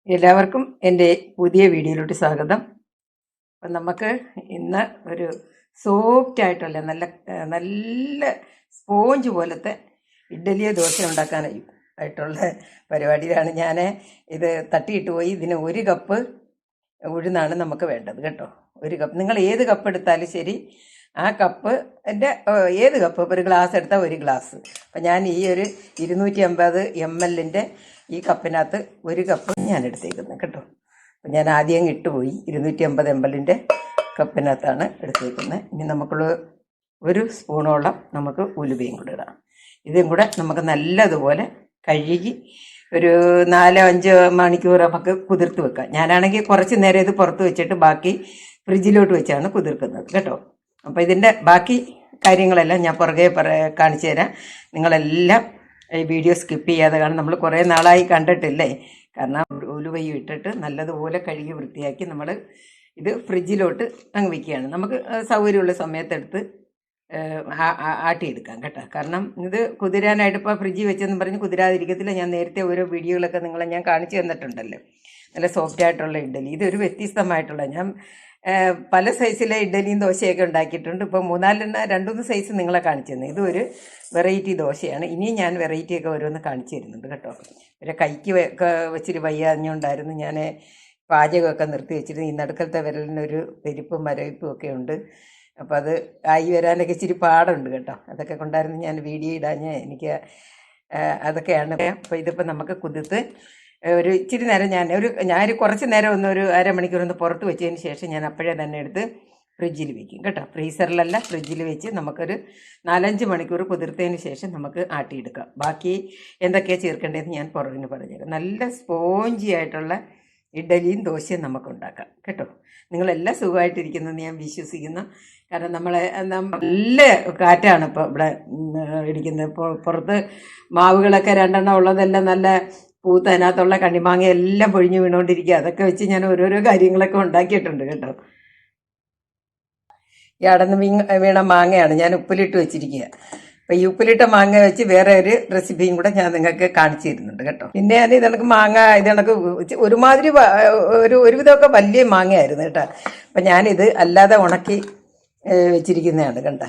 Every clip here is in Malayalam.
എല്ലാവർക്കും എൻ്റെ പുതിയ വീഡിയോയിലോട്ട് സ്വാഗതം. അപ്പം നമുക്ക് ഇന്ന് ഒരു സോഫ്റ്റ് ആയിട്ടുള്ള നല്ല സ്പോഞ്ച് പോലത്തെ ഇഡ്ഡലിയോ ദോശ ആയിട്ടുള്ള പരിപാടിയിലാണ് ഞാൻ ഇത് തട്ടിയിട്ട് പോയി. ഇതിന് 1 കപ്പ് ഉഴുന്നാണ് നമുക്ക് വേണ്ടത് കേട്ടോ. 1 കപ്പ്, നിങ്ങൾ ഏത് കപ്പ് എടുത്താലും ശരി, ആ കപ്പ് എൻ്റെ ഏത് കപ്പ്, ഒരു ഗ്ലാസ് എടുത്താൽ 1 ഗ്ലാസ്. അപ്പം ഞാൻ ഈ ഒരു 250 ml ഈ കപ്പിനകത്ത് 1 കപ്പ് ഞാൻ എടുത്തേക്കുന്നത് കേട്ടോ. അപ്പം ഞാൻ ആദ്യം ഇട്ടുപോയി. 250 ml കപ്പിനകത്താണ് എടുത്തേക്കുന്നത്. ഇനി നമുക്കുള്ള 1 സ്പൂണോളം നമുക്ക് ഉലുവയും കൂടെ ഇടാം. ഇതും കൂടെ നമുക്ക് നല്ലതുപോലെ കഴുകി ഒരു 4-5 മണിക്കൂർ നമുക്ക് കുതിർത്ത് വെക്കാം. ഞാനാണെങ്കിൽ കുറച്ച് നേരം ഇത് പുറത്ത് വെച്ചിട്ട് ബാക്കി ഫ്രിഡ്ജിലോട്ട് വെച്ചാണ് കുതിർക്കുന്നത് കേട്ടോ. അപ്പോൾ ഇതിൻ്റെ ബാക്കി കാര്യങ്ങളെല്ലാം ഞാൻ പുറകെ കാണിച്ചു തരാം. നിങ്ങളെല്ലാം ഈ വീഡിയോ സ്കിപ്പ് ചെയ്യാതെ കാണും. നമ്മൾ കുറേ നാളായി കണ്ടിട്ടില്ലേ. കാരണം ഉലുവയും ഇട്ടിട്ട് നല്ലതുപോലെ കഴുകി വൃത്തിയാക്കി നമ്മൾ ഇത് ഫ്രിഡ്ജിലോട്ട് അങ്ങ് വയ്ക്കുകയാണ്. നമുക്ക് സൗകര്യമുള്ള സമയത്തെടുത്ത് ആട്ടിയെടുക്കാം കേട്ടോ. കാരണം ഇത് കുതിരാനായിട്ട് ഇപ്പോൾ ഫ്രിഡ്ജിൽ വെച്ചെന്ന് പറഞ്ഞ് കുതിരാതിരിക്കത്തില്ല. ഞാൻ നേരത്തെ ഓരോ വീഡിയോകളൊക്കെ നിങ്ങളെ ഞാൻ കാണിച്ചു തന്നിട്ടുണ്ടല്ലോ. നല്ല സോഫ്റ്റ് ആയിട്ടുള്ള ഇഡ്ഡലി. ഇതൊരു വ്യത്യസ്തമായിട്ടുള്ള, ഞാൻ പല സൈസിലെ ഇഡ്ഡലിയും ദോശയൊക്കെ ഉണ്ടാക്കിയിട്ടുണ്ട്. ഇപ്പോൾ 2-3 സൈസ് നിങ്ങളെ കാണിച്ചു തന്നെ. ഇതൊരു വെറൈറ്റി ദോശയാണ്. ഇനിയും ഞാൻ വെറൈറ്റിയൊക്കെ ഓരോന്ന് കാണിച്ചു തരുന്നുണ്ട് കേട്ടോ. ഒരു കൈക്ക് വെച്ചിട്ട് വയ്യാഞ്ഞുകൊണ്ടായിരുന്നു ഞാൻ പാചകമൊക്കെ നിർത്തി വെച്ചിട്ട്. ഈ നടുക്കലത്തെ വിരലിനൊരു പെരുപ്പും മരവിപ്പും ഒക്കെ ഉണ്ട്. അപ്പോൾ അത് ആയി വരാനൊക്കെ ഇച്ചിരി പാടുണ്ട് കേട്ടോ. അതൊക്കെ കൊണ്ടായിരുന്നു ഞാൻ വീഡിയോ ഇടാഞ്ഞ്. എനിക്ക് അതൊക്കെയാണ്. അപ്പോൾ ഇതിപ്പോൾ നമുക്ക് കുതിർത്ത് ഒരു ഇച്ചിരി നേരം ഞാൻ കുറച്ച് നേരം ഒരു അരമണിക്കൂർ പുറത്ത് വെച്ചതിന് ശേഷം ഞാൻ അപ്പോഴേ തന്നെ എടുത്ത് ഫ്രിഡ്ജിൽ വെക്കും കേട്ടോ. ഫ്രീസറിലല്ല, ഫ്രിഡ്ജിൽ വെച്ച് നമുക്കൊരു 4-5 മണിക്കൂർ കുതിർത്തതിന് ശേഷം നമുക്ക് ആട്ടിയെടുക്കാം. ബാക്കി എന്തൊക്കെയാണ് ചേർക്കേണ്ടതെന്ന് ഞാൻ പുറകിന് പറഞ്ഞുതരാം. നല്ല സ്പോഞ്ചി ആയിട്ടുള്ള ഇഡ്ഡലിയും ദോശയും നമുക്കുണ്ടാക്കാം കേട്ടോ. നിങ്ങളെല്ലാം സുഖമായിട്ടിരിക്കുന്നെന്ന് ഞാൻ വിശ്വസിക്കുന്നു. കാരണം നല്ല കാറ്റാണ് ഇപ്പോൾ ഇവിടെ ഇരിക്കുന്നത്. ഇപ്പോൾ പുറത്ത് മാവുകളൊക്കെ 2 ഉള്ളതെല്ലാം നല്ല പൂത്ത് അതിനകത്തുള്ള കണ്ണിമാങ്ങ എല്ലാം പൊഴിഞ്ഞു വീണുകൊണ്ടിരിക്കുക. അതൊക്കെ വെച്ച് ഞാൻ ഓരോരോ കാര്യങ്ങളൊക്കെ ഉണ്ടാക്കിയിട്ടുണ്ട് കേട്ടോ. ഈ അടന്ന് വീണ മാങ്ങയാണ് ഞാൻ ഉപ്പിലിട്ട് വെച്ചിരിക്കുക. അപ്പോൾ ഈ ഉപ്പിലിട്ട മാങ്ങ വെച്ച് വേറെ ഒരു റെസിപ്പിയും കൂടെ ഞാൻ നിങ്ങൾക്ക് കാണിച്ചു തരുന്നുണ്ട് കേട്ടോ. പിന്നെ ഞാൻ ഇതണക്ക് മാങ്ങ ഒരുമാതിരി ഒരുവിധമൊക്കെ വലിയ മാങ്ങയായിരുന്നു കേട്ടോ. അപ്പം ഞാനിത് അല്ലാതെ ഉണക്കി വെച്ചിരിക്കുന്നതാണ് കണ്ട.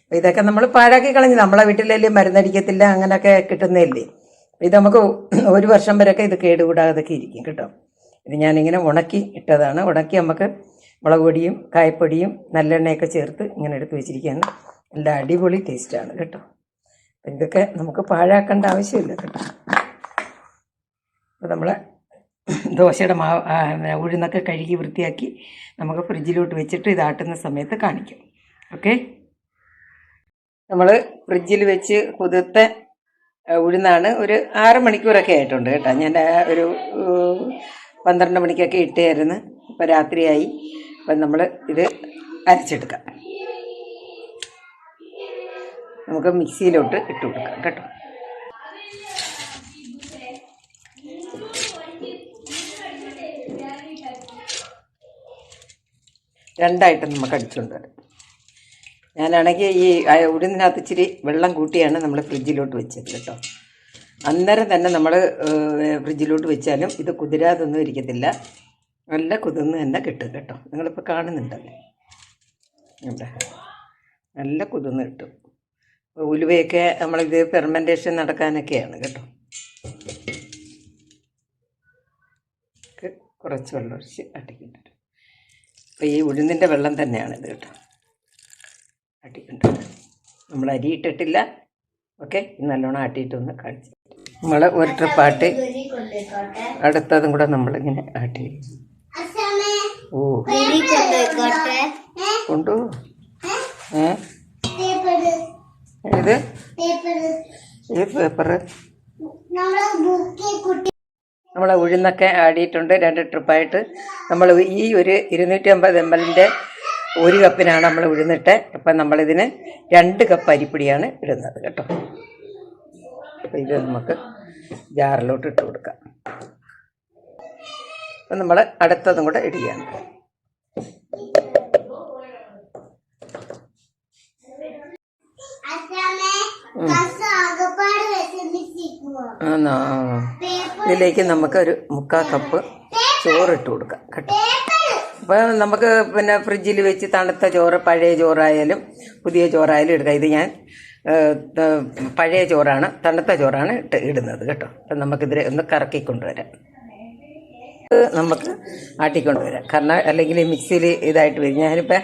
അപ്പോൾ ഇതൊക്കെ നമ്മൾ പാഴാക്കി കളഞ്ഞ്, നമ്മളെ വീട്ടിലല്ലേ മരുന്നടിക്കത്തില്ല, അങ്ങനെയൊക്കെ കിട്ടുന്നതല്ലേ. ഇത് നമുക്ക് 1 വർഷം വരെയൊക്കെ ഇത് കേടുകൂടാതൊക്കെ ഇരിക്കും കേട്ടോ. ഇത് ഞാനിങ്ങനെ ഉണക്കി ഇട്ടതാണ്. ഉണക്കി നമുക്ക് മുളക് പൊടിയും കായപ്പൊടിയും നല്ലെണ്ണയൊക്കെ ചേർത്ത് ഇങ്ങനെ എടുത്ത് വെച്ചിരിക്കുകയാണ്. നല്ല അടിപൊളി ടേസ്റ്റാണ് കേട്ടോ. ഇതൊക്കെ നമുക്ക് പാഴാക്കേണ്ട ആവശ്യമില്ല കേട്ടോ. അപ്പോൾ നമ്മൾ ദോശയുടെ ഉഴുന്നൊക്കെ കഴുകി വൃത്തിയാക്കി നമുക്ക് ഫ്രിഡ്ജിലോട്ട് വെച്ചിട്ട് ഇതാട്ടുന്ന സമയത്ത് കാണിക്കും. ഓക്കെ, നമ്മൾ ഫ്രിഡ്ജിൽ വെച്ച് കുതിർത്ത ഉഴുന്നാണ്. ഒരു 6 മണിക്കൂറൊക്കെ ആയിട്ടുണ്ട് കേട്ടോ. ഞാൻ ഒരു 12 മണിക്കൊക്കെ ഇട്ടായിരുന്നു. ഇപ്പോൾ രാത്രിയായി. അപ്പം നമ്മൾ ഇത് അരച്ചെടുക്കാം. നമുക്ക് മിക്സിയിലോട്ട് ഇട്ട് കൊടുക്കാം കേട്ടോ. രണ്ടായിട്ട് നമുക്ക് അടിച്ചുകൊണ്ട് വരാം. ഞാനാണെങ്കിൽ ഈ ഉഴുന്നിനകത്ത് ഇച്ചിരി വെള്ളം കൂട്ടിയാണ് നമ്മൾ ഫ്രിഡ്ജിലോട്ട് വെച്ചത് കേട്ടോ. അന്നേരം തന്നെ നമ്മൾ ഫ്രിഡ്ജിലോട്ട് വെച്ചാലും ഇത് കുതിരാതൊന്നും ഇരിക്കത്തില്ല. നല്ല കുതിർന്ന് തന്നെ കിട്ടും കേട്ടോ. നിങ്ങളിപ്പോൾ കാണുന്നുണ്ടല്ലേ, ഇവിടെ നല്ല കുതിർന്ന് കിട്ടും. ഉലുവയൊക്കെ നമ്മളിത് ഫെർമെൻറ്റേഷൻ നടക്കാനൊക്കെയാണ് കേട്ടോ. കുറച്ച് വെള്ളം ഒഴിച്ച് അടിക്കുന്നുണ്ട്. അപ്പോൾ ഈ ഉഴുന്നിൻ്റെ വെള്ളം തന്നെയാണിത് കേട്ടോ. ആട്ടിയിട്ടുണ്ട്. നമ്മൾ അരി ഇട്ടിട്ടില്ല. ഓക്കെ, നല്ലോണം ആട്ടിയിട്ടൊന്ന് കാണിച്ചു. നമ്മൾ ഒരു ട്രിപ്പ് ആട്ടി അടുത്തതും കൂടെ നമ്മളിങ്ങനെ ആട്ടി. ഓ കൊണ്ടു ഇത് പേപ്പറ് നമ്മളെ ഉഴുന്നൊക്കെ ആടിയിട്ടുണ്ട്. 2 ട്രിപ്പായിട്ട് നമ്മൾ ഈ ഒരു 250 ml 1 കപ്പിനാണ് നമ്മൾ ഉഴുന്നിട്ട്. അപ്പം നമ്മളിതിന് 2 കപ്പ് അരിപ്പൊടിയാണ് ഇടുന്നത് കേട്ടോ. അപ്പം ഇത് നമുക്ക് ജാറിലോട്ട് ഇട്ട് കൊടുക്കാം. അപ്പം നമ്മൾ അടുത്തതും കൂടെ ഇടുകയാണ്. ഇതിലേക്ക് നമുക്ക് ഒരു 3/4 കപ്പ് ചോറിട്ട് കൊടുക്കാം കേട്ടോ. അപ്പോൾ നമുക്ക് പിന്നെ ഫ്രിഡ്ജിൽ വെച്ച് തണുത്ത ചോറ്, പഴയ ചോറായാലും പുതിയ ചോറായാലും എടുക്കാം. ഇത് ഞാൻ പഴയ ചോറാണ്, തണുത്ത ചോറാണ് ഇടുന്നത് കേട്ടോ. അപ്പം നമുക്കിതിൽ ഒന്ന് കറക്കിക്കൊണ്ടുവരാം, നമുക്ക് ആട്ടിക്കൊണ്ടുവരാം. കാരണം അല്ലെങ്കിൽ മിക്സിയിൽ ഇതായിട്ട് വരും. ഞാനിപ്പോൾ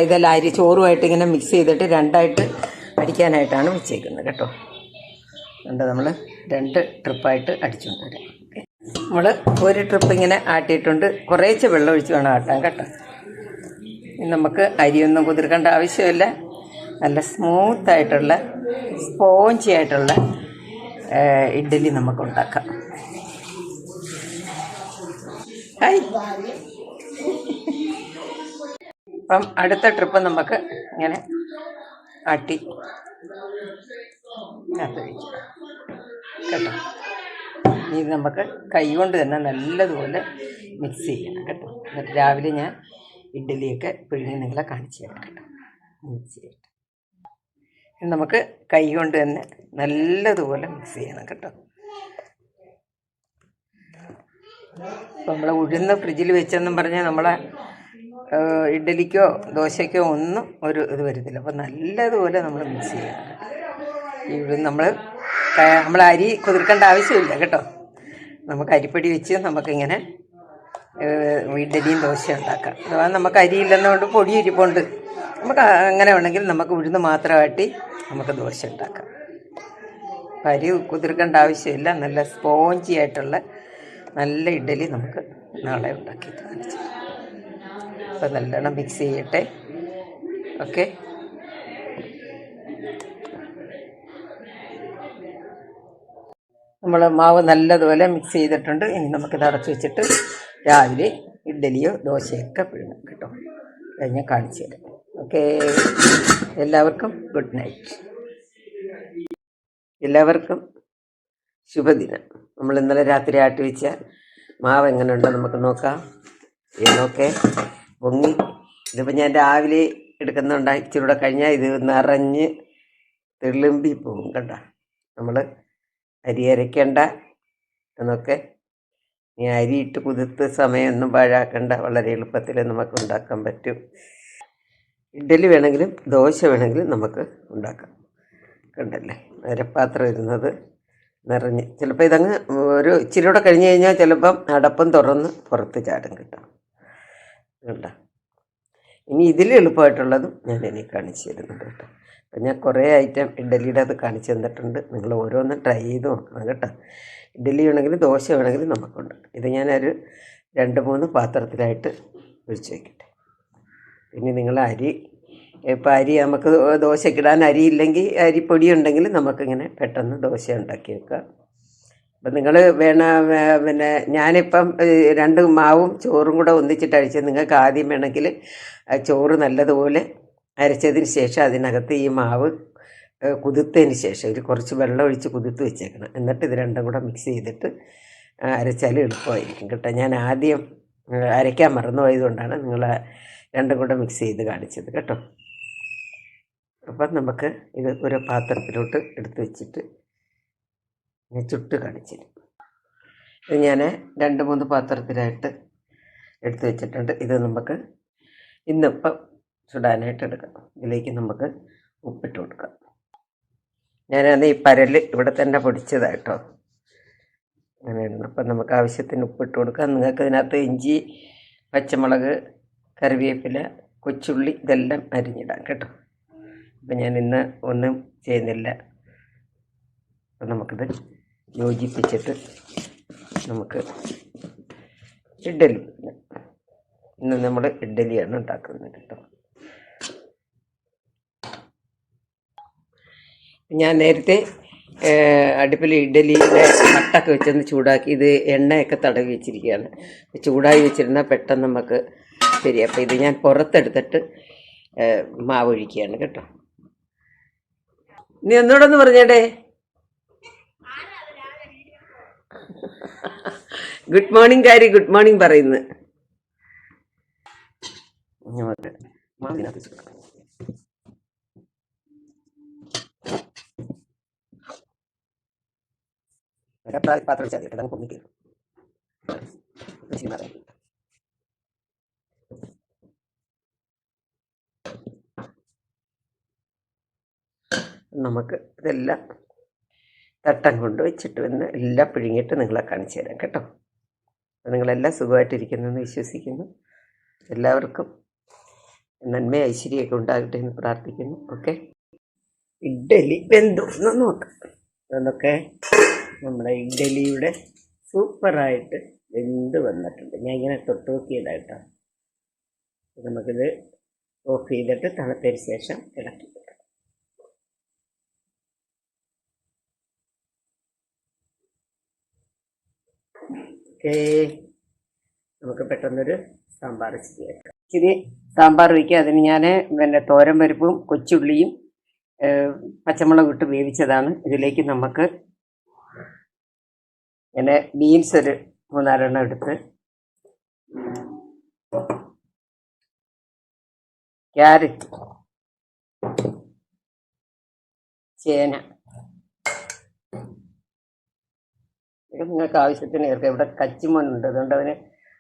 ഇതെല്ലാം അരി ചോറുമായിട്ട് ഇങ്ങനെ മിക്സ് ചെയ്തിട്ട് 2ആയിട്ട് അടിക്കാനായിട്ടാണ് വെച്ചേക്കുന്നത് കേട്ടോ. അതുകൊണ്ട് നമ്മൾ 2 ട്രിപ്പായിട്ട് അടിച്ചുകൊണ്ട് വരാം. നമ്മൾ ഒരു ട്രിപ്പ് ഇങ്ങനെ ആട്ടിയിട്ടുണ്ട്. കുറേശ്ശെ വെള്ളം ഒഴിച്ച് വേണം ആട്ടാൻ കേട്ടോ. നമുക്ക് അരിയൊന്നും കുതിർക്കേണ്ട ആവശ്യമില്ല. നല്ല സ്മൂത്തായിട്ടുള്ള സ്പോഞ്ചി ആയിട്ടുള്ള ഇഡ്ഡലി നമുക്ക് ഉണ്ടാക്കാം. ഹായ്. അപ്പം അടുത്ത ട്രിപ്പ് നമുക്ക് ഇങ്ങനെ ആട്ടി കഴിക്കാം കേട്ടോ. ഇത് നമുക്ക് കൈ കൊണ്ട് തന്നെ നല്ലതുപോലെ മിക്സ് ചെയ്യണം കേട്ടോ. എന്നിട്ട് രാവിലെ ഞാൻ ഇഡ്ഡലിയൊക്കെ പിഴിഞ്ഞ് നിങ്ങളെ കാണിച്ചു തരാം കേട്ടോ. മിക്സ് ചെയ്യട്ടെ. നമുക്ക് കൈ കൊണ്ട് തന്നെ നല്ലതുപോലെ മിക്സ് ചെയ്യണം കേട്ടോ. അപ്പോൾ നമ്മൾ ഉഴുന്ന് ഫ്രിഡ്ജിൽ വെച്ചെന്നും പറഞ്ഞാൽ നമ്മളെ ഇഡ്ഡലിക്കോ ദോശയ്ക്കോ ഒന്നും ഒരു ഇത് വരത്തില്ല. അപ്പോൾ നല്ലതുപോലെ നമ്മൾ മിക്സ് ചെയ്യണം. ഈ ഉഴുന്ന് നമ്മൾ അരി കുതിർക്കേണ്ട ആവശ്യമില്ല കേട്ടോ. നമുക്ക് അരിപ്പൊടി വെച്ച് നമുക്കിങ്ങനെ ഇഡ്ഡലിയും ദോശ ഉണ്ടാക്കാം. അഥവാ നമുക്ക് അരിയില്ലെന്നുകൊണ്ട് പൊടി ഇരിപ്പുണ്ട്, നമുക്ക് അങ്ങനെ വേണമെങ്കിൽ നമുക്ക് ഉഴുന്ന് മാത്രമാട്ടി നമുക്ക് ദോശ ഉണ്ടാക്കാം. അരി കുതിർക്കേണ്ട ആവശ്യമില്ല. നല്ല സ്പോഞ്ചി ആയിട്ടുള്ള നല്ല ഇഡ്ഡലി നമുക്ക് നാളെ ഉണ്ടാക്കി കാണിച്ചു. അപ്പോൾ നല്ലോണം മിക്സ് ചെയ്യട്ടെ. ഓക്കെ. നമ്മൾ മാവ് നല്ലതുപോലെ മിക്സ് ചെയ്തിട്ടുണ്ട്. ഇനി നമുക്കിത് അടച്ചു വെച്ചിട്ട് രാവിലെ ഇഡ്ഡലിയോ ദോശയൊക്കെ പിഴണം കേട്ടോ. കഴിഞ്ഞാൽ കാണിച്ചു തരാം. ഓക്കെ. എല്ലാവർക്കും ഗുഡ് നൈറ്റ്. എല്ലാവർക്കും ശുഭദിനം. നമ്മൾ ഇന്നലെ രാത്രി ആട്ടി വെച്ച മാവ് എങ്ങനെയുണ്ടോ നമുക്ക് നോക്കാം. എന്നൊക്കെ പൊങ്ങി. ഇതിപ്പോൾ ഞാൻ രാവിലെ എടുക്കുന്നുണ്ടായി. ഇച്ചിരൂടെ കഴിഞ്ഞാൽ ഇത് നിറഞ്ഞ് തെളുമ്പി പോകും കേട്ടോ. നമ്മൾ അരി അരയ്ക്കണ്ട എന്നൊക്കെ. ഈ അരിയിട്ട് കുതിർത്ത് സമയമൊന്നും പാഴാക്കണ്ട. വളരെ എളുപ്പത്തിൽ നമുക്ക് ഉണ്ടാക്കാൻ പറ്റും. ഇഡ്ഡലി വേണമെങ്കിലും ദോശ വേണമെങ്കിലും നമുക്ക് ഉണ്ടാക്കാം. കണ്ടല്ലേ അരപ്പാത്രം ഇരുന്നത് നിറഞ്ഞ്. ചിലപ്പോൾ ഇതങ്ങ് ഒരു ഇച്ചിരിയൂടെ കഴിഞ്ഞ് കഴിഞ്ഞാൽ ചിലപ്പം അടപ്പം തുറന്ന് പുറത്ത് ചാടും കേട്ടോ. കണ്ട. ഇനി ഇതിൽ എളുപ്പമായിട്ടുള്ളതും ഞാൻ ഇനി കാണിച്ചു തരുന്നുണ്ട് കേട്ടോ. അപ്പം ഞാൻ കുറേ ഐറ്റം ഇഡ്ഡലിയുടെ അത് കാണിച്ചു തന്നിട്ടുണ്ട്. നിങ്ങൾ ഓരോന്നും ട്രൈ ചെയ്ത് നോക്കണം കേട്ടോ. ഇഡ്ഡലി വേണമെങ്കിലും ദോശ വേണമെങ്കിലും നമുക്കുണ്ട്. ഇത് ഞാനൊരു 2-3 പാത്രത്തിലായിട്ട് ഒഴിച്ച് വയ്ക്കട്ടെ. പിന്നെ നിങ്ങൾ ഇപ്പം അരി നമുക്ക് ദോശക്കിടാൻ അരിയില്ലെങ്കിൽ അരിപ്പൊടി ഉണ്ടെങ്കിൽ നമുക്കിങ്ങനെ പെട്ടെന്ന് ദോശ ഉണ്ടാക്കി വെക്കാം. അപ്പം നിങ്ങൾ പിന്നെ ഞാനിപ്പം 2 മാവും ചോറും കൂടെ ഒന്നിച്ചിട്ട് അടിച്ചത്. നിങ്ങൾക്ക് ആദ്യം വേണമെങ്കിൽ ചോറ് നല്ലതുപോലെ അരച്ചതിന് ശേഷം അതിനകത്ത് ഈ മാവ് കുതിർത്തതിന് ശേഷം ഒരു കുറച്ച് വെള്ളം ഒഴിച്ച് കുതിർത്ത് വെച്ചേക്കണം. എന്നിട്ട് ഇത് രണ്ടും കൂടെ മിക്സ് ചെയ്തിട്ട് അരച്ചാൽ എളുപ്പമായിരിക്കും കേട്ടോ. ഞാൻ ആദ്യം അരയ്ക്കാൻ മറന്നുപോയതുകൊണ്ടാണ് നിങ്ങൾ രണ്ടും കൂടെ മിക്സ് ചെയ്ത് കാണിച്ചത് കേട്ടോ. അപ്പം നമുക്ക് ഇത് ഒരു പാത്രത്തിലോട്ട് എടുത്ത് വെച്ചിട്ട് ചുട്ട് കാണിച്ചു തരും. ഇത് ഞാൻ 2-3 പാത്രത്തിലായിട്ട് എടുത്ത് വെച്ചിട്ടുണ്ട്. ഇത് നമുക്ക് ഇന്നിപ്പം ചുടാനായിട്ട് എടുക്കാം. ഇതിലേക്ക് നമുക്ക് ഉപ്പിട്ട് കൊടുക്കാം. ഞാനത് ഈ പരൽ ഇവിടെ തന്നെ പൊടിച്ചതായിട്ടോ. അങ്ങനെ ഇടണം. അപ്പം നമുക്ക് ആവശ്യത്തിന് ഉപ്പിട്ട് കൊടുക്കാം. നിങ്ങൾക്ക് ഇതിനകത്ത് ഇഞ്ചി, പച്ചമുളക്, കറിവേപ്പില, കൊച്ചുള്ളി ഇതെല്ലാം അരിഞ്ഞിടാം കേട്ടോ. അപ്പം ഞാൻ ഇന്ന് ഒന്നും ചെയ്യുന്നില്ല. അപ്പം നമുക്കിത് യോജിപ്പിച്ചിട്ട് നമുക്ക് ഇഡ്ഡലി, ഇന്ന് നമ്മൾ ഇഡ്ഡലിയാണ് ഉണ്ടാക്കുന്നത് കേട്ടോ. ഞാൻ നേരത്തെ അടുപ്പിൽ ഇഡ്ഡലിയുടെ മട്ടൊക്കെ വെച്ചൊന്ന് ചൂടാക്കി ഇത് എണ്ണയൊക്കെ തടവി വെച്ചിരിക്കുകയാണ്. ചൂടായി വെച്ചിരുന്നാൽ പെട്ടെന്ന് നമുക്ക് ശരി. അപ്പോൾ ഇത് ഞാൻ പുറത്തെടുത്തിട്ട് മാവ് ഒഴിക്കുകയാണ് കേട്ടോ. നീ ഒന്നുകൂടെ ഒന്ന് പറഞ്ഞേടേ. ഗുഡ് മോർണിംഗ് കാരി, ഗുഡ് മോർണിംഗ് പറയുന്നു. മാവിനകത്ത് പാത്രം വെച്ചാൽ കേട്ടോ, നമുക്ക് പൊങ്ങിക്കയറും. നമുക്ക് ഇതെല്ലാം തട്ടം കൊണ്ട് വെച്ചിട്ട് വന്ന് എല്ലാം പിഴുങ്ങിയിട്ട് നിങ്ങളെ കാണിച്ചു തരാം കേട്ടോ. നിങ്ങളെല്ലാം സുഖമായിട്ടിരിക്കുന്നെന്ന് വിശ്വസിക്കുന്നു. എല്ലാവർക്കും നന്മ ഐശ്വര്യമൊക്കെ ഉണ്ടാകട്ടെ എന്ന് പ്രാർത്ഥിക്കുന്നു. ഓക്കെ, ഇഡ്ഡലി വെന്തോന്ന് നോക്കാം. അതൊക്കെ നമ്മുടെ ഇഡ്ഡലിയുടെ സൂപ്പറായിട്ട് വെന്ത് വന്നിട്ടുണ്ട്. ഞാൻ ഇങ്ങനെ തൊട്ട് നോക്കിയതായിട്ടോ. നമുക്കിത് ഓഫ് ചെയ്തിട്ട് തണുത്തതിന് ശേഷം ഇളക്കി. ഓക്കേ, നമുക്ക് പെട്ടെന്നൊരു സാമ്പാർ ശരിയാക്കാം. ഇച്ചിരി സാമ്പാർ വയ്ക്കുക. അതിന് ഞാൻ തോരൻ പരിപ്പും കൊച്ചുള്ളിയും പച്ചമുളക് ഇട്ട് വേവിച്ചതാണ്. ഇതിലേക്ക് നമുക്ക് ഇങ്ങനെ ബീൻസ് ഒരു 3-4 എടുത്ത്, ക്യാരറ്റ്, ചേന, ഇത് നിങ്ങൾക്ക് ആവശ്യത്തിന് ചേർക്കാം. ഇവിടെ കച്ചിമണ്ണുണ്ട്, അതുകൊണ്ട് അതിന്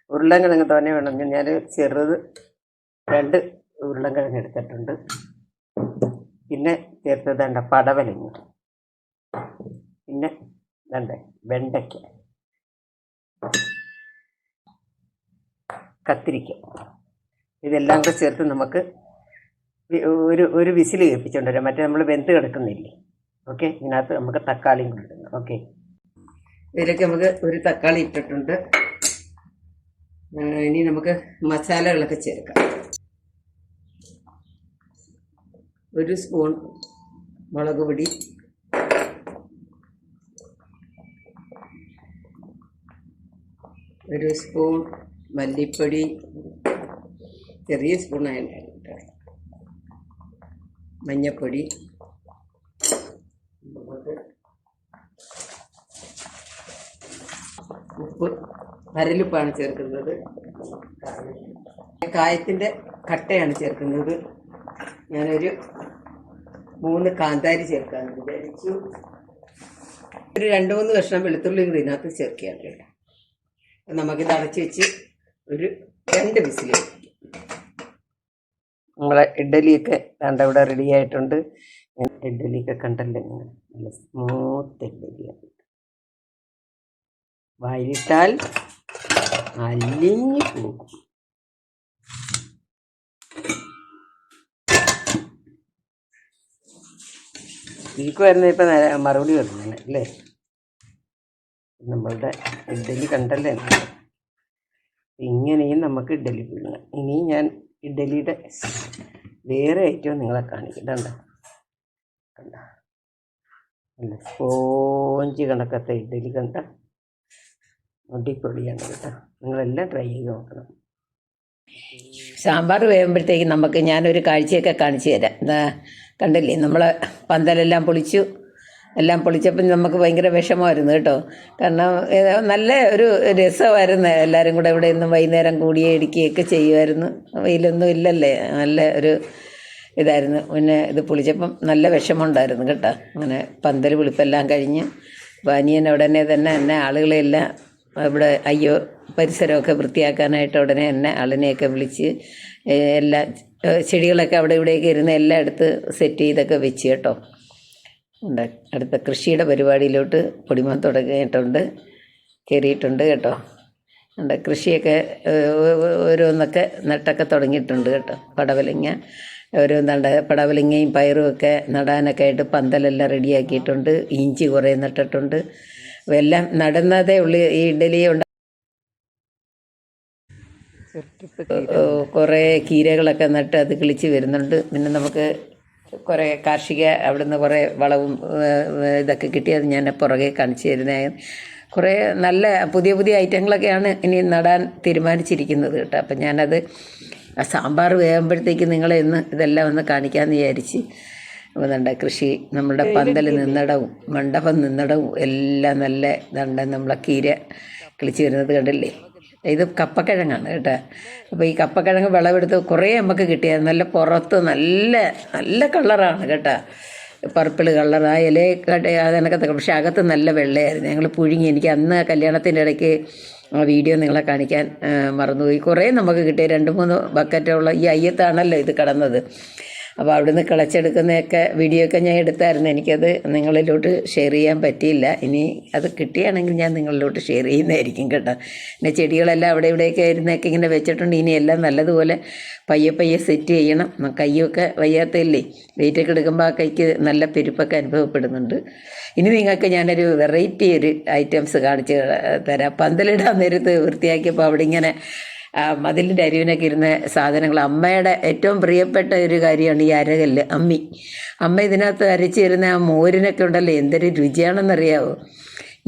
ഉരുളൻകിഴങ്ങ് തന്നെ വേണമെങ്കിൽ ഞാൻ ചെറുത് 2 ഉരുളൻകിഴങ്ങ് എടുത്തിട്ടുണ്ട്. പിന്നെ ചേർത്തത് പടവലങ്ങ, പിന്നെ വെണ്ടയ്ക്ക, കത്തിരിക്ക, ഇതെല്ലാം കൂടെ ചേർത്ത് നമുക്ക് ഒരു വിസിൽ കേൾപ്പിച്ചുകൊണ്ട് വരാം. മറ്റേ നമ്മൾ വെന്ത് കിടക്കുന്നില്ലേ. ഓക്കെ, ഇതിനകത്ത് നമുക്ക് തക്കാളിയും കൂടി ഇടണം. ഓക്കെ, ഇതിലേക്ക് നമുക്ക് ഒരു തക്കാളി ഇട്ടിട്ടുണ്ട്. ഇനി നമുക്ക് മസാലകളൊക്കെ ചേർക്കാം. 1 സ്പൂൺ മുളക് പൊടി, 1 സ്പൂൺ മല്ലിപ്പൊടി, ചെറിയ സ്പൂണായാലും, മഞ്ഞൾപ്പൊടി, ഉപ്പ്, അരലുപ്പാണ് ചേർക്കുന്നത്. കായത്തിൻ്റെ കട്ടയാണ് ചേർക്കുന്നത്. ഞാനൊരു 3 കാന്താരി ചേർക്കാമെന്ന് വിചാരിച്ചു. ഒരു 2-3 കഷ്ണം വെളുത്തുള്ളി കൂടി ഇതിനകത്ത് ചേർക്കുകയാണ്. നമുക്കിത് അടച്ചു വെച്ച് ഒരു 2 വിസിൽ. നമ്മളെ ഇഡ്ഡലിയൊക്കെ ഇവിടെ റെഡി ആയിട്ടുണ്ട്. ഇഡ്ഡലിയൊക്കെ കണ്ടല്ലേ, നല്ല സ്മൂത്ത് ഇഡ്ഡലിയാണ്. വായിലിട്ടാൽ അലിഞ്ഞു പോകും. ഇരിക്കുമായിരുന്നു, ഇപ്പം മറുപടി വരുന്നത് അല്ലേ. നമ്മളുടെ ഇഡ്ഡലി കണ്ടല്ലേ, ഇങ്ങനെയും നമുക്ക് ഇഡ്ഡലി പിഴുങ്ങാം. ഇനി ഞാൻ ഇഡ്ഡലിയുടെ വേറെ ഐറ്റം നിങ്ങളെ കാണിക്കണ്ട. കണ്ട നല്ല സ്പോഞ്ച് കണക്കത്തെ ഇഡ്ഡലി കണ്ട അടിപൊളിയാണ് കേട്ടോ. നിങ്ങളെല്ലാം ട്രൈ ചെയ്ത് നോക്കണം. സാമ്പാർ വേകുമ്പോഴത്തേക്ക് നമുക്ക് ഞാനൊരു കാഴ്ചയൊക്കെ കാണിച്ചു തരാം. എന്താ കണ്ടില്ലേ, നമ്മൾ പന്തലെല്ലാം പൊളിച്ചു. എല്ലാം പൊളിച്ചപ്പം നമുക്ക് ഭയങ്കര വിഷമമായിരുന്നു കേട്ടോ. കാരണം നല്ല ഒരു രസമായിരുന്നു. എല്ലാവരും കൂടെ ഇവിടെ ഇന്നും വൈകുന്നേരം കൂടിയടിക്കുകയൊക്കെ ചെയ്യുമായിരുന്നു. വെയിലൊന്നും ഇല്ലല്ലേ, നല്ല ഒരു ഇതായിരുന്നു. പിന്നെ ഇത് പൊളിച്ചപ്പം നല്ല വിഷമമുണ്ടായിരുന്നു കേട്ടോ. അങ്ങനെ പന്തൽ പൊളിപ്പെല്ലാം കഴിഞ്ഞ് അനിയൻ ഉടനെ തന്നെ എന്നെ ആളുകളെല്ലാം ഇവിടെ പരിസരമൊക്കെ വൃത്തിയാക്കാനായിട്ട് ഉടനെ എന്നെ ആളിനെയൊക്കെ വിളിച്ച് എല്ലാ ചെടികളൊക്കെ അവിടെ ഇവിടെയൊക്കെ ഇരുന്ന് എല്ലാം എടുത്ത് സെറ്റ് ചെയ്തൊക്കെ വെച്ച് കേട്ടോ. അടുത്ത കൃഷിയുടെ പരിപാടിയിലോട്ട് പൊടിമാൻ തുടങ്ങിയിട്ടുണ്ട്, കയറിയിട്ടുണ്ട് കേട്ടോ. കൃഷിയൊക്കെ ഓരോന്നൊക്കെ നട്ടൊക്കെ തുടങ്ങിയിട്ടുണ്ട് കേട്ടോ. പടവലങ്ങ പടവലങ്ങയും പയറും ഒക്കെ നടാനൊക്കെ ആയിട്ട് പന്തലെല്ലാം റെഡിയാക്കിയിട്ടുണ്ട്. ഇഞ്ചി കുറേ നട്ടിട്ടുണ്ട്. എല്ലാം നടുന്നതേ ഉള്ളൂ. ഈ ഇഡ്ഡലി കുറേ കീരകളൊക്കെ നട്ട് അത് കിളിച്ച് വരുന്നുണ്ട്. പിന്നെ നമുക്ക് കുറേ കാർഷിക അവിടുന്ന് കുറേ വളവും ഇതൊക്കെ കിട്ടി. അത് ഞാൻ പുറകെ കാണിച്ചു തരുന്നത്. കുറേ നല്ല പുതിയ ഐറ്റങ്ങളൊക്കെയാണ് ഇനി നടാൻ തീരുമാനിച്ചിരിക്കുന്നത് കേട്ടോ. അപ്പം ഞാനത് സാമ്പാർ വേകുമ്പോഴത്തേക്ക് നിങ്ങളെ ഇതെല്ലാം ഒന്ന് കാണിക്കാമെന്ന് വിചാരിച്ച്. കൃഷി, നമ്മുടെ പന്തൽ നിന്നിടവും മണ്ഡപം നിന്നിടവും എല്ലാം നല്ല നമ്മളെ കീര കിളിച്ച് വരുന്നത് കണ്ടില്ലേ. ഇത് കപ്പക്കിഴങ്ങാണ് കേട്ടോ. അപ്പോൾ ഈ കപ്പക്കിഴങ്ങ് വിളവെടുത്ത് കുറേ നമുക്ക് കിട്ടിയത്. നല്ല പുറത്ത് നല്ല കളറാണ് കേട്ടോ. പർപ്പിൾ കളർ ആ ഇലയൊക്കെ അതിനകത്തൊക്കെ, പക്ഷെ അകത്ത് നല്ല വെള്ളയായിരുന്നു. ഞങ്ങൾ പുഴുങ്ങി. എനിക്ക് അന്ന് കല്യാണത്തിൻ്റെ ഇടയ്ക്ക് ആ വീഡിയോ നിങ്ങളെ കാണിക്കാൻ മറന്നുപോയി. കുറേ നമുക്ക് കിട്ടിയ 2-3 ബക്കറ്റുള്ള ഈ അയ്യത്താണല്ലോ ഇത് കിടന്നത്. അപ്പോൾ അവിടുന്ന് കിളച്ചെടുക്കുന്നതൊക്കെ വീഡിയോ ഒക്കെ ഞാൻ എടുത്തായിരുന്നു. എനിക്കത് നിങ്ങളിലോട്ട് ഷെയർ ചെയ്യാൻ പറ്റിയില്ല. ഇനി അത് കിട്ടുകയാണെങ്കിൽ ഞാൻ നിങ്ങളിലോട്ട് ഷെയർ ചെയ്യുന്നതായിരിക്കും കേട്ടോ. പിന്നെ ചെടികളെല്ലാം അവിടെ ഇവിടെയൊക്കെ ആയിരുന്നൊക്കെ ഇങ്ങനെ വെച്ചിട്ടുണ്ട്. ഇനി എല്ലാം നല്ലതുപോലെ പയ്യെ സെറ്റ് ചെയ്യണം. കൈയൊക്കെ വയ്യാത്തല്ലേ, വെയിറ്റൊക്കെ എടുക്കുമ്പോൾ ആ കൈക്ക് നല്ല പെരുപ്പൊക്കെ അനുഭവപ്പെടുന്നുണ്ട്. ഇനി നിങ്ങൾക്ക് ഞാനൊരു വെറൈറ്റി ഒരു ഐറ്റംസ് കാണിച്ച് തരാം. പന്തലിടാൻ നേരത്ത് വൃത്തിയാക്കിയപ്പോൾ അവിടെ ഇങ്ങനെ മതിലിൻ്റെ അരിവിനൊക്കെ ഇരുന്ന സാധനങ്ങൾ. അമ്മയുടെ ഏറ്റവും പ്രിയപ്പെട്ട ഒരു കാര്യമാണ് ഈ അരകല്ല്. അമ്മ ഇതിനകത്ത് അരച്ച് തരുന്ന ആ മോരിനൊക്കെ ഉണ്ടല്ലോ, എന്തൊരു രുചിയാണെന്നറിയാവോ.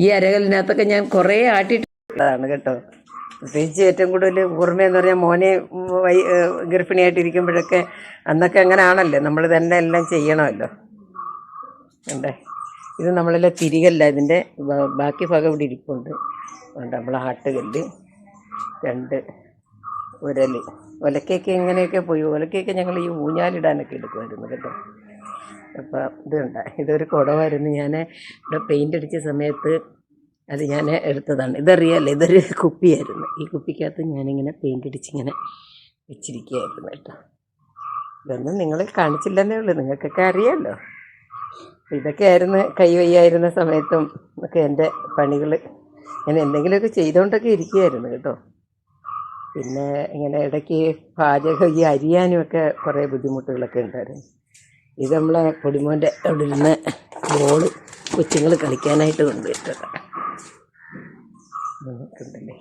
ഈ അരകല്ലിനകത്തൊക്കെ ഞാൻ കുറേ ആട്ടിട്ടുള്ളതാണ് കേട്ടോ. പ്രത്യേകിച്ച് ഏറ്റവും കൂടുതൽ ഓർമ്മയെന്ന് പറഞ്ഞാൽ മോനെ ഗർഭിണിയായിട്ടിരിക്കുമ്പോഴൊക്കെ അന്നൊക്കെ അങ്ങനെ ആണല്ലോ, നമ്മൾ തന്നെ എല്ലാം ചെയ്യണമല്ലോ. ഉണ്ടേ, ഇത് നമ്മളെല്ലാം തിരികല്ല, ഇതിൻ്റെ ബാക്കി ഭാഗം ഇവിടെ ഇരിപ്പുണ്ട്. നമ്മൾ ആട്ടുകല്ല്, 2 ഉരല്. ഒലക്കൊക്കെ ഇങ്ങനെയൊക്കെ പോയി. ഒലക്കൊക്കെ ഞങ്ങൾ ഈ ഊഞ്ഞാലിടാനൊക്കെ എടുക്കുമായിരുന്നു കേട്ടോ. അപ്പം ഇതുണ്ട്, ഇതൊരു കുടമായിരുന്നു. ഞാൻ ഇവിടെ പെയിൻ്റ് അടിച്ച സമയത്ത് അത് ഞാൻ എടുത്തതാണ്. ഇതറിയാമല്ലോ, ഇതൊരു കുപ്പിയായിരുന്നു. ഈ കുപ്പിക്കകത്ത് ഞാനിങ്ങനെ പെയിൻ്റ് അടിച്ചിങ്ങനെ വെച്ചിരിക്കുകയായിരുന്നു കേട്ടോ. ഇതൊന്നും നിങ്ങൾ കാണിച്ചില്ലെന്നേ ഉള്ളൂ, നിങ്ങൾക്കൊക്കെ അറിയാമല്ലോ. ഇതൊക്കെയായിരുന്നു കൈ വയ്യായിരുന്ന സമയത്തും ഒക്കെ എൻ്റെ പണികൾ. ഞാൻ എന്തെങ്കിലുമൊക്കെ ചെയ്തുകൊണ്ടൊക്കെ ഇരിക്കുകയായിരുന്നു കേട്ടോ. പിന്നെ ഇങ്ങനെ ഇടയ്ക്ക് പാചകം ഈ അരിയാനുമൊക്കെ കുറേ ബുദ്ധിമുട്ടുകളൊക്കെ ഉണ്ടായിരുന്നു. ഇത് നമ്മളെ പൊടിമോൻ്റെ അവിടെ ഇരുന്ന് ബോള് കൊച്ചുങ്ങൾ കളിക്കാനായിട്ട് കൊണ്ടുപോയിട്ടതാണ്. ഉണ്ടല്ലേ.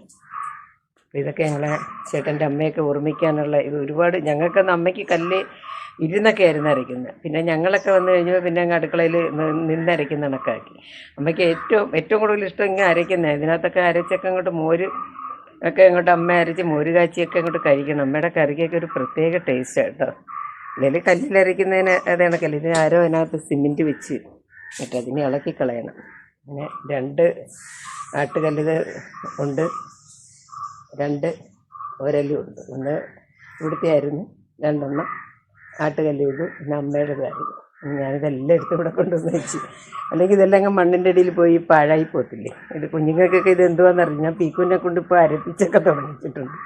ഇതൊക്കെ ഞങ്ങളെ ചേട്ടൻ്റെ അമ്മയൊക്കെ ഓർമ്മിക്കാനുള്ള ഇത് ഒരുപാട്. ഞങ്ങൾക്കൊന്ന് അമ്മയ്ക്ക് കല്ല് ഇരുന്നൊക്കെ ആയിരുന്നു അരയ്ക്കുന്നത്. പിന്നെ ഞങ്ങളൊക്കെ വന്നു കഴിഞ്ഞപ്പോൾ പിന്നെ അങ്ങ് അടുക്കളയിൽ നിന്നരയ്ക്കുന്ന കണക്കാക്കി. അമ്മയ്ക്ക് ഏറ്റവും കൂടുതൽ ഇഷ്ടം ഇങ്ങനെ അരയ്ക്കുന്നത്. ഇതിനകത്തൊക്കെ അരച്ചൊക്കെ അങ്ങോട്ട് മോര് ഒക്കെ അങ്ങോട്ട് അമ്മ അരച്ച് മോര് കാച്ചിയൊക്കെ അങ്ങോട്ട് കഴിക്കണം. അമ്മയുടെ കറിക്കൊക്കെ ഒരു പ്രത്യേക ടേസ്റ്റാണ് കേട്ടോ. അല്ലെങ്കിൽ കല്ലിലരയ്ക്കുന്നതിന് അത് കണക്കല്ല. ഇതിന് ആരോ അതിനകത്ത് സിമെൻറ്റ് വെച്ച് എന്നിട്ട് അതിനെ ഇളക്കി കളയണം. അങ്ങനെ 2 ആട്ടുകല്ലുകൾ ഉണ്ട്, 2 ഉരലും ഉണ്ട്. ഒന്ന് ഇവിടുത്തെ ആയിരുന്നു, 2 ആട്ടുകല്ല് ഇത്, പിന്നെ അമ്മയുടേതായിരുന്നു. ഞാനിതെല്ലാം എടുത്ത് ഇവിടെ കൊണ്ടുവന്ന് വെച്ച്. അല്ലെങ്കിൽ ഇതെല്ലാം അങ്ങ് മണ്ണിൻ്റെ അടിയിൽ പോയി പാഴായി പോകത്തില്ലേ. ഇത് കുഞ്ഞുങ്ങൾക്കൊക്കെ ഇത് എന്തുവാണെന്നറിയാം. ഞാൻ പീക്കുവിനെ കൊണ്ട് ഇപ്പോൾ അരപ്പിച്ചൊക്കെ തുടങ്ങിച്ചിട്ടുണ്ട്.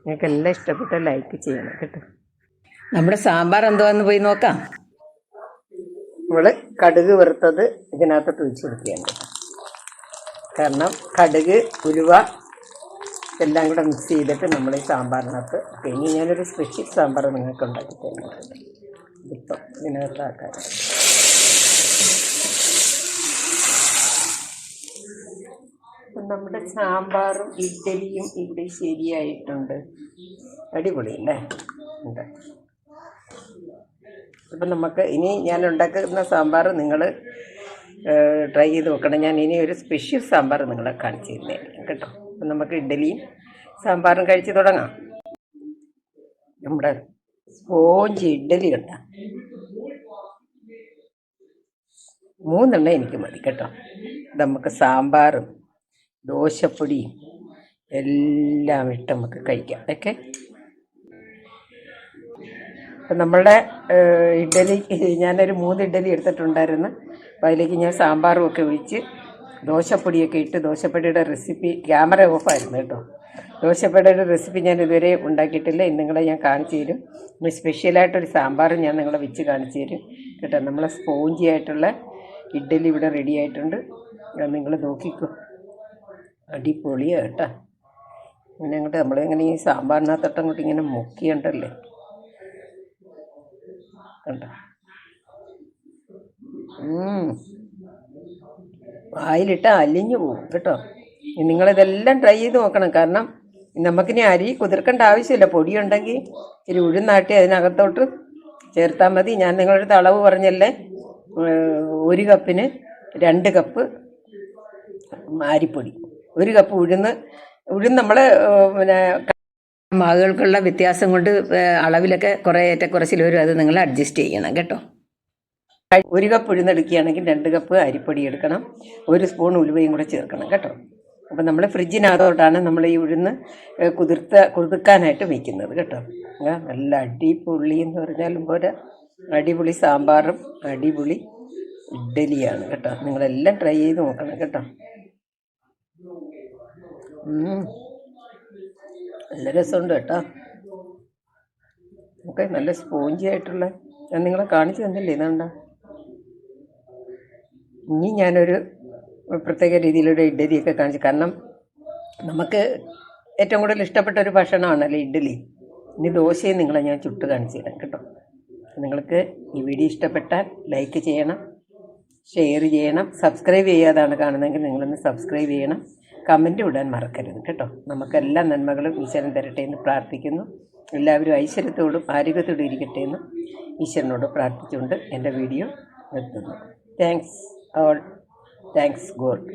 നിങ്ങൾക്കെല്ലാം ഇഷ്ടപ്പെട്ട ലൈക്ക് ചെയ്യണം കേട്ടോ. നമ്മുടെ സാമ്പാർ എന്തുവാന്ന് പോയി നോക്കാം. നമ്മൾ കടുക് വറുത്തത് ഇതിനകത്ത് ഒഴിച്ച് കൊടുക്കുകയാണ് കേട്ടോ. കാരണം കടുക്, ഉലുവ എല്ലാം കൂടെ മിക്സ് ചെയ്തിട്ട് നമ്മൾ ഈ സാമ്പാറിനകത്ത്. ഇനി ഞാനൊരു സ്പെഷ്യൽ സാമ്പാർ നിങ്ങൾക്ക് ഉണ്ടാക്കി തരുന്നുണ്ട്. ഇതിപ്പം ഇതിനകത്താക്കാൻ നമ്മുടെ സാമ്പാറും ഇഡ്ഡലിയും ഇവിടെ ശരിയായിട്ടുണ്ട്. അടിപൊളിയല്ലേ ഉണ്ട്. അപ്പം നമുക്ക് ഇനി ഞാൻ ഉണ്ടാക്കുന്ന സാമ്പാർ നിങ്ങൾ ട്രൈ ചെയ്ത് നോക്കണം. ഞാൻ ഇനി ഒരു സ്പെഷ്യൽ സാമ്പാർ നിങ്ങളെ കാണിച്ചു തരുന്നതായിരിക്കും കേട്ടോ. അപ്പം നമുക്ക് ഇഡ്ഡലിയും സാമ്പാറും കഴിച്ച് തുടങ്ങാം. നമ്മുടെ സ്പോഞ്ച് ഇഡ്ഡലി കണ്ട 3 എനിക്ക് മതി കേട്ടോ. നമുക്ക് സാമ്പാറും ദോശപ്പൊടിയും എല്ലാം ഇട്ട് നമുക്ക് കഴിക്കാം. ഓക്കെ, അപ്പം നമ്മളുടെ ഇഡ്ഡലി ഞാനൊരു 3 ഇഡ്ഡലി എടുത്തിട്ടുണ്ടായിരുന്നു. അപ്പോൾ അതിലേക്ക് ഞാൻ സാമ്പാറും ഒക്കെ ഒഴിച്ച് ദോശപ്പൊടിയൊക്കെ ഇട്ട്, ദോശപ്പൊടിയുടെ റെസിപ്പി ക്യാമറ ഓഫായിരുന്നു കേട്ടോ. ദോശപ്പൊടിയുടെ റെസിപ്പി ഞാൻ ഇതുവരെ ഉണ്ടാക്കിയിട്ടില്ല. ഇന്ന് നിങ്ങളെ ഞാൻ കാണിച്ചു തരും. സ്പെഷ്യലായിട്ടൊരു സാമ്പാറും ഞാൻ നിങ്ങളെ വെച്ച് കാണിച്ചു തരും കേട്ടോ. നമ്മളെ സ്പോഞ്ചി ആയിട്ടുള്ള ഇഡ്ഡലി ഇവിടെ റെഡി ആയിട്ടുണ്ട്. നിങ്ങൾ നോക്കിക്കോ, അടിപൊളിയാണ് കേട്ടോ. ഇങ്ങനെ അങ്ങോട്ട് നമ്മളിങ്ങനെ ഈ സാമ്പാറിനകത്തോട്ട് അങ്ങോട്ട് ഇങ്ങനെ മുക്കിയുണ്ടല്ലേ കണ്ടോ. വായിലിട്ട് അലിഞ്ഞു പോകും കേട്ടോ. നിങ്ങളിതെല്ലാം ട്രൈ ചെയ്ത് നോക്കണം. കാരണം നമുക്കിനി അരി കുതിർക്കേണ്ട ആവശ്യമില്ല. പൊടിയുണ്ടെങ്കിൽ ഇച്ചിരി ഉഴുന്നാട്ടി അതിനകത്തോട്ട് ചേർത്താൽ മതി. ഞാൻ നിങ്ങളുടെ അളവ് പറഞ്ഞല്ലേ, 1 കപ്പിന് 2 കപ്പ് അരിപ്പൊടി, 1 കപ്പ് ഉഴുന്ന് നമ്മൾ പിന്നെ മാവുകൾക്കുള്ള വ്യത്യാസം കൊണ്ട് അളവിലൊക്കെ കുറേ ഏറ്റക്കുറച്ചിൽ വരും. അത് നിങ്ങൾ അഡ്ജസ്റ്റ് ചെയ്യണം കേട്ടോ. 1 കപ്പ് ഉഴുന്നെടുക്കുകയാണെങ്കിൽ 2 കപ്പ് അരിപ്പൊടി എടുക്കണം. 1 സ്പൂൺ ഉലുവയും കൂടെ ചേർക്കണം കേട്ടോ. അപ്പം നമ്മൾ ഫ്രിഡ്ജിനകത്തോട്ടാണ് നമ്മൾ ഈ ഉഴുന്ന് കുതിർക്കാനായിട്ട് വയ്ക്കുന്നത് കേട്ടോ. നല്ല അടിപൊളി എന്ന് പറഞ്ഞാലും പോരാ, അടിപൊളി സാമ്പാറും അടിപൊളി ഇഡ്ഡലിയാണ് കേട്ടോ. നിങ്ങളെല്ലാം ട്രൈ ചെയ്ത് നോക്കണം കേട്ടോ. നല്ല രസമുണ്ട് കേട്ടോ. ഓക്കെ, നല്ല സ്പോഞ്ചി ആയിട്ടുള്ള ഞാൻ നിങ്ങളെ കാണിച്ചു തന്നില്ലേ ഇതുണ്ട. ഇനി ഞാനൊരു പ്രത്യേക രീതിയിലൊരു ഇഡ്ഡലിയൊക്കെ കാണിച്ചു. കാരണം നമുക്ക് ഏറ്റവും കൂടുതൽ ഇഷ്ടപ്പെട്ട ഒരു ഭക്ഷണമാണല്ലോ ഇഡ്ഡലി. ഇനി ദോശയും നിങ്ങളെ ഞാൻ ചുട്ട് കാണിച്ചു തരാം കേട്ടോ. നിങ്ങൾക്ക് ഈ വീഡിയോ ഇഷ്ടപ്പെട്ടാൽ ലൈക്ക് ചെയ്യണം, ഷെയർ ചെയ്യണം. സബ്സ്ക്രൈബ് ചെയ്യാതാണ് കാണുന്നതെങ്കിൽ നിങ്ങളൊന്ന് സബ്സ്ക്രൈബ് ചെയ്യണം. കമൻറ്റ് ഇടാൻ മറക്കരുത് കേട്ടോ. നമുക്കെല്ലാ നന്മകളും ഈശ്വരൻ തരട്ടെ എന്ന് പ്രാർത്ഥിക്കുന്നു. എല്ലാവരും ഐശ്വര്യത്തോടും ആരോഗ്യത്തോടും ഇരിക്കട്ടെ എന്ന് ഈശ്വരനോട് പ്രാർത്ഥിച്ചുകൊണ്ട് എൻ്റെ വീഡിയോ നിർത്തുന്നു. Thanks all. Thanks God.